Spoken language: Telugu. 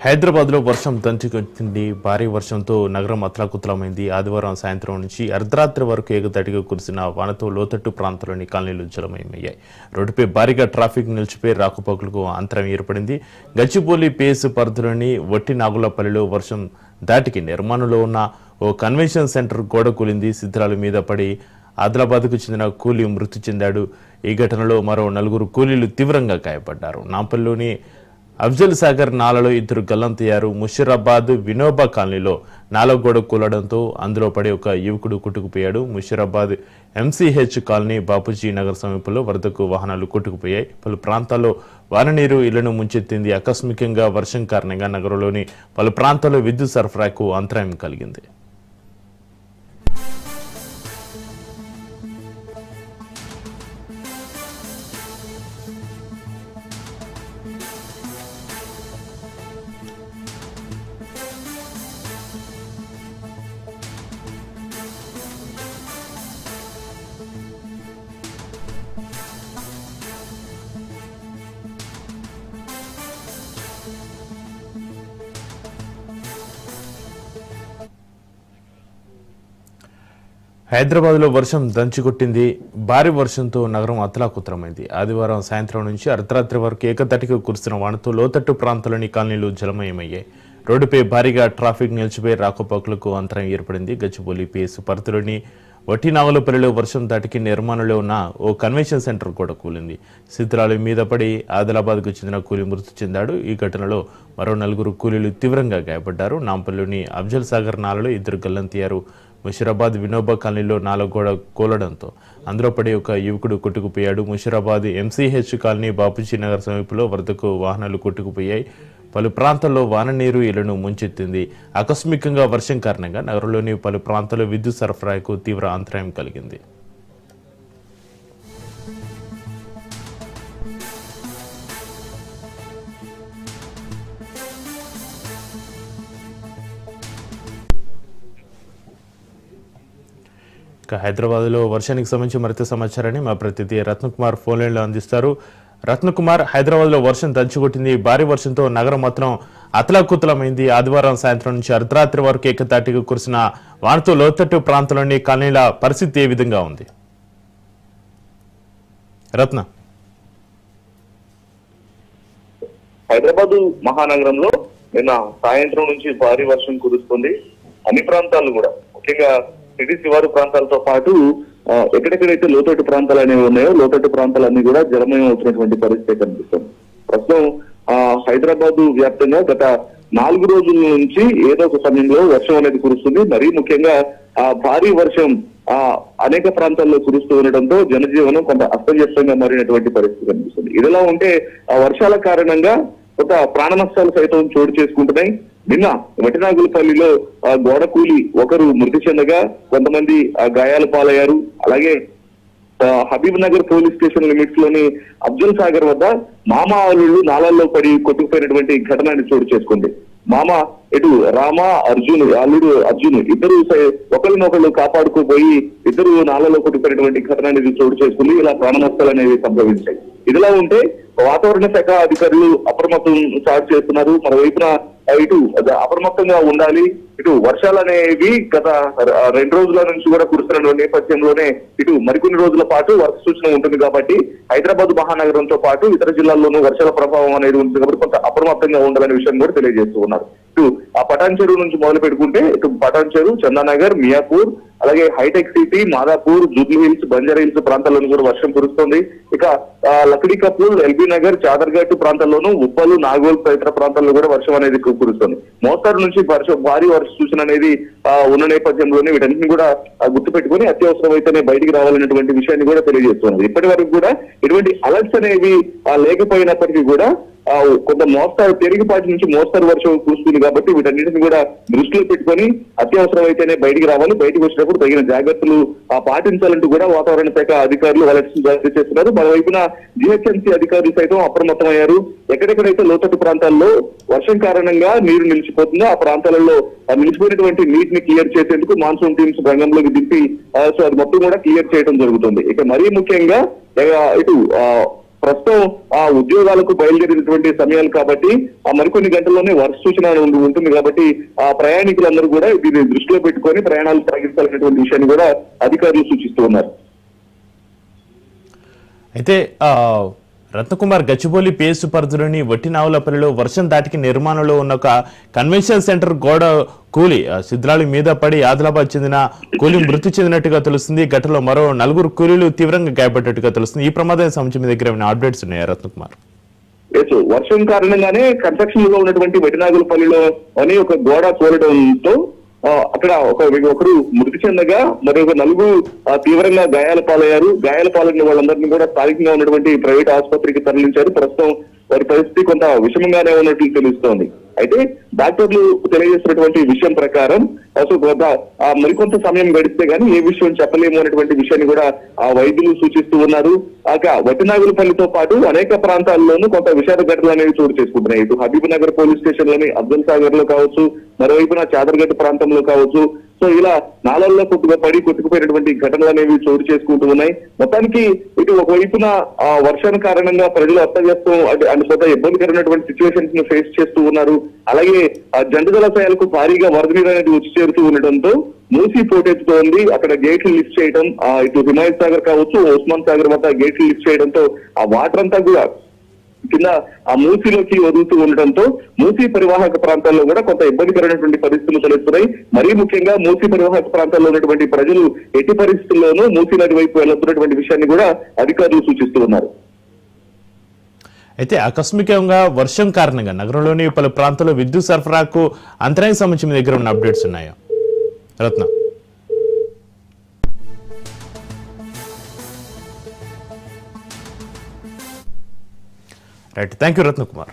హైదరాబాద్ లో వర్షం దంచుకొచ్చింది. భారీ వర్షంతో నగరం అతలాకుతలమైంది. ఆదివారం సాయంత్రం నుంచి అర్ధరాత్రి వరకు ఏకధాటిగా కురిసిన వానతో లోతట్టు ప్రాంతాల్లోని కాలనీలు జలమయమయ్యాయి. రోడ్డుపై భారీగా ట్రాఫిక్ నిలిచిపోయి రాకపోకలకు అంతరం ఏర్పడింది. గచ్చిబౌలి పిఎస్ పరిధిలోని వట్టి నాగులపల్లిలో వర్షం దాటికి నిర్మాణంలో ఉన్న ఓ కన్వెన్షన్ సెంటర్ గోడ కూలింది. శిథిలాల మీద పడి ఆదిలాబాద్కు చెందిన కూలీ మృతి చెందాడు. ఈ ఘటనలో మరో 4 కూలీలు తీవ్రంగా గాయపడ్డారు. నాంపల్లిలోని అఫ్జల్ సాగర్ నాలలో 2 గల్లంతయ్యారు. ముషీరాబాద్ వినోబా కాలనీలో నాల గోడ కూలడంతో అందులో పడి ఒక యువకుడు కొట్టుకుపోయాడు. ముషీరాబాద్ ఎంసీహెచ్ కాలనీ బాపూజీ నగర్ సమీపంలో వరదకు వాహనాలు కొట్టుకుపోయాయి. పలు ప్రాంతాల్లో వాననీరు ఇళ్లను ముంచెత్తింది. ఆకస్మికంగా వర్షం కారణంగా నగరంలోని పలు ప్రాంతాల్లో విద్యుత్ సరఫరాకు అంతరాయం కలిగింది. హైదరాబాద్ లో వర్షం దంచుకొట్టింది. భారీ వర్షంతో నగరం అతలాకుతలమైంది. ఆదివారం సాయంత్రం నుంచి అర్ధరాత్రి వరకు ఏకధాటిగా కురిసిన వానతో లోతట్టు ప్రాంతాల్లోని కాలనీలు జలమయమయ్యాయి. రోడ్డుపై భారీగా ట్రాఫిక్ నిలిచిపోయి రాకపోకలకు అంతరం ఏర్పడింది. గచ్చిబౌలి పిఎస్ పరిధిలోని వట్టి నాగులపల్లిలో వర్షం దాటికి నిర్మాణంలో ఉన్న ఓ కన్వెన్షన్ సెంటర్ కూడా కూలింది. శిథిలాల మీద పడి ఆదిలాబాద్కు చెందిన కూలీ మృతి చెందాడు. ఈ ఘటనలో మరో 4 కూలీలు తీవ్రంగా గాయపడ్డారు. నాంపల్లిలోని అఫ్జల్ సాగర్ నాలలో 2 గల్లంతయ్యారు. ముషీరాబాద్ వినోబా కాలనీలో నాల గోడ కూలడంతో అందులో పడి ఒక యువకుడు కొట్టుకుపోయాడు. ముషీరాబాద్ ఎంసీహెచ్ కాలనీ బాపూజీ నగర్ సమీపంలో వరదకు వాహనాలు కొట్టుకుపోయాయి. పలు ప్రాంతాల్లో వాన నీరు ఇళ్లను ముంచెత్తింది. ఆకస్మికంగా వర్షం కారణంగా నగరంలోని పలు ప్రాంతాల్లో విద్యుత్ సరఫరాకు తీవ్ర అంతరాయం కలిగింది. హైదరాబాద్ లో వర్షానికి సంబంధించి మరింత సమాచారాన్ని మా ప్రతినిధి రత్నకుమార్ ఫోన్ లైన్ లో అందిస్తారు. రత్నకుమార్, హైదరాబాద్ లో వర్షం దంచుకొట్టింది. భారీ వర్షంతో నగరం మాత్రం అతలాకుతలమైంది. ఆదివారం సాయంత్రం నుంచి అర్ధరాత్రి వరకు ఏకతాటిగా కురిసిన వానతో లోతట్టు ప్రాంతంలోని కాలనీల పరిస్థితి ఏ విధంగా ఉంది? రత్న, హైదరాబాద్ మహానగరంలో నిన్న సాయంత్రం నుంచి భారీ వర్షం కురుస్తుంది. అన్ని ప్రాంతాలు కూడా, ముఖ్యంగా సిటీ శివారు ప్రాంతాలతో పాటు ఎక్కడెక్కడైతే లోతట్టు ప్రాంతాలు అనేవి ఉన్నాయో లోతట్టు ప్రాంతాలన్నీ కూడా జలమయం అవుతున్నటువంటి పరిస్థితి కనిపిస్తుంది. ప్రస్తుతం హైదరాబాద్ వ్యాప్తంగా గత 4 రోజుల నుంచి ఏదో ఒక సమయంలో వర్షం అనేది కురుస్తుంది. మరీ ముఖ్యంగా భారీ వర్షం అనేక ప్రాంతాల్లో కురుస్తూ ఉండడంతో జనజీవనం కొంత అస్తవ్యస్తంగా మారినటువంటి పరిస్థితి కనిపిస్తుంది. ఇదిలా ఉంటే వర్షాల కారణంగా కొంత ప్రాణ నష్టాలు సైతం చోటు చేసుకుంటున్నాయి. నిన్న వటినాగులపల్లిలో గోడ కూలి ఒకరు మృతి చెందగా కొంతమంది గాయాల పాలయ్యారు. అలాగే Habib Nagar police station limits లోని అఫ్జల్ సాగర్ వద్ద మామ అల్లుళ్ళు నాళాల్లో పడి కొట్టుకుపోయినటువంటి ఘటన చోటు చేసుకుంది. మామ ఇటు రామ అర్జున్, అల్లుడు అర్జున్ ఇద్దరు ఒకరినొకళ్ళు కాపాడుకోపోయి ఇద్దరు నాళాల్లో కొట్టుకుపోయినటువంటి ఘటన అనేది చోటు చేసుకుంది. ఇలా ప్రాణ నష్టాలు అనేవి సంభవించాయి. ఇదిలా ఉంటే వాతావరణ శాఖ అధికారులు అప్రమత్తం స్టార్ట్ చేస్తున్నారు. మరోవైపున ఇటు అప్రమత్తంగా ఉండాలి. ఇటు వర్షాలు అనేవి గత 2 రోజుల నుంచి కూడా కురుస్తున్న నేపథ్యంలోనే ఇటు మరికొన్ని రోజుల పాటు వర్ష సూచన ఉంటుంది కాబట్టి హైదరాబాద్ మహానగరంతో పాటు ఇతర జిల్లాల్లోనూ వర్షాల ప్రభావం అనేది ఉంటుంది కాబట్టి కొంత అప్రమత్తంగా ఉండాలనే విషయం కూడా తెలియజేస్తూ ఉన్నారు. ఇటు పటాన్ చెరువు నుంచి మొదలు పెట్టుకుంటే ఇటు పటాన్ చెరువు, చందానగర్, మియాపూర్, అలాగే Hitech City, Madhapur, Jubilee Hills, Banjara Hills ప్రాంతాల్లోనూ కూడా వర్షం కురుస్తుంది. ఇక లక్డీ కపూర్, ఎల్బీ నగర్, చాదర్ఘాట్ ప్రాంతాల్లోనూ, ఉప్పలు, నాగోల్ తదితర ప్రాంతాల్లో కూడా వర్షం అనేది కురుస్తుంది. మోస్తారు నుంచి భారీ వర్ష సూచన అనేది ఉన్న నేపథ్యంలోనే వీటన్నింటినీ కూడా గుర్తుపెట్టుకుని అత్యవసరమైతేనే బయటికి రావాలనేటువంటి విషయాన్ని కూడా తెలియజేస్తున్నారు. ఇప్పటి వరకు కూడా ఎటువంటి అలర్ట్స్ అనేవి లేకపోయినప్పటికీ కూడా కొంత మోస్తారు తేలికపాటి నుంచి మోస్తారు వర్షం కురుస్తుంది కాబట్టి వీటన్నిటిని కూడా దృష్టిలో పెట్టుకొని అత్యవసరం అయితేనే బయటికి రావాలి. బయటకు వచ్చినప్పుడు తగిన జాగ్రత్తలు పాటించాలంటూ కూడా వాతావరణ శాఖ అధికారులు అలర్ట్స్ జారీ చేస్తున్నారు. మరోవైపున జిహెచ్ఎంసీ అధికారులు సైతం అప్రమత్తమయ్యారు. ఎక్కడెక్కడైతే లోతట్టు ప్రాంతాల్లో వర్షం కారణంగా నీరు నిలిచిపోతుందో ఆ ప్రాంతాలలో నిలిచిపోయినటువంటి నీటిని క్లియర్ చేసేందుకు మాన్సూన్ టీమ్స్ రంగంలోకి దింపి అది మొత్తం కూడా క్లియర్ చేయడం జరుగుతుంది. ఇక మరీ ముఖ్యంగా ఇటు ప్రస్తుతం ఆ ఉద్యోగాలకు బయలుదేరినటువంటి సమయాలు కాబట్టి ఆ మరికొన్ని గంటల్లోనే వర్ష సూచన ఉంటుంది కాబట్టి ఆ ప్రయాణికులందరూ కూడా దీన్ని దృష్టిలో పెట్టుకొని ప్రయాణాలు సాగించాలనేటువంటి విషయాన్ని కూడా అధికారులు సూచిస్తూ ఉన్నారు. అయితే రత్నకుమార్, గచ్చిబౌలి పిఎస్ పరిధిలోని వట్టినావులపల్లిలో వర్షం దాటికి నిర్మాణంలో ఉన్న ఒక కన్వెన్షన్ సెంటర్ గోడ కూలి శిథిలాల మీద పడి ఆదిలాబాద్ చెందిన కూలీ మృతి చెందినట్టుగా తెలుస్తుంది. ఘటనలో మరో 4 కూలీలు తీవ్రంగా గాయపడ్డట్టుగా తెలుస్తుంది. ఈ ప్రమాదానికి సంబంధించి మీ దగ్గర ఏమైనా అప్డేట్స్ ఉన్నాయా రత్నకుమార్? వర్షం కారణంగానే కన్స్ట్రక్షన్ లో ఉన్నటువంటి వటినాగులపల్లిలో అని ఒక గోడ కూలడంతో అక్కడ ఒకరు మృతి చెందగా మరొక 4 తీవ్రంగా గాయాల పాలయ్యారు. గాయాల పాలైన వాళ్ళందరినీ కూడా స్థానికంగా ఉన్నటువంటి ప్రైవేట్ ఆసుపత్రికి తరలించారు. ప్రస్తుతం వారి పరిస్థితి కొంత విషమంగానే ఉన్నట్లు తెలుస్తోంది. అయితే డాక్టర్లు తెలియజేసినటువంటి విషయం ప్రకారం మరికొంత సమయం గడిస్తే గానీ ఏ విషయం చెప్పలేము అనేటువంటి విషయాన్ని కూడా ఆ వైద్యులు సూచిస్తూ ఉన్నారు. వటినాగులపల్లితో పాటు అనేక ప్రాంతాల్లోనూ కొంత విషాద ఘటనలు అనేవి చోటు చేసుకుంటున్నాయి. ఇటు హబీబ్ నగర్ పోలీస్ స్టేషన్ లోని అబ్దుల్ సాగర్ లో కావచ్చు, మరోవైపున చాదర్గట్ ప్రాంతంలో కావచ్చు. సో ఇలా నాళల్లో కొట్టుకుపోయినటువంటి ఘటనలు అనేవి చోటు చేసుకుంటూ ఉన్నాయి. మొత్తానికి ఇటు ఒకవైపున ఆ వర్షం కారణంగా ప్రజలు అస్తవ్యస్తం అంటే కొంత ఇబ్బందికరమైనటువంటి సిచ్యువేషన్స్ ను ఫేస్ చేస్తూ ఉన్నారు. అలాగే ఆ జంట జలాశయాలకు భారీగా వరద నీరు అనేది వచ్చి చేరుతూ ఉండటంతో మూసి పోటెత్తుతోంది. అక్కడ గేట్లు లిఫ్ట్ చేయడం, ఇటు హిమాయత్ సాగర్ కావచ్చు, ఉస్మాన్ సాగర్ వద్ద గేట్లు లిఫ్ట్ చేయడంతో ఆ వాటర్ అంతా కూడా కింద ఆ మూసీలోకి వదులుతూ ఉండటంతో మూసీ పరివాహక ప్రాంతాల్లో కూడా కొంత ఇబ్బందికరమైనటువంటి పరిస్థితులు తలెత్తున్నాయి. మరీ ముఖ్యంగా మూసీ పరివాహక ప్రాంతాల్లో ఉన్నటువంటి ప్రజలు ఎట్టి పరిస్థితుల్లోనూ మూసీ నది వైపు వెళ్తున్నటువంటి విషయాన్ని కూడా అధికారులు సూచిస్తూ ఉన్నారు. అయితే ఆకస్మికంగా వర్షం కారణంగా నగరంలోని పలు ప్రాంతాల్లో విద్యుత్ సరఫరాకు అంతరానికి సంబంధించి మీ దగ్గర ఉన్న అప్డేట్స్ ఉన్నాయా Ratna? Right, thank you Ratnakumar.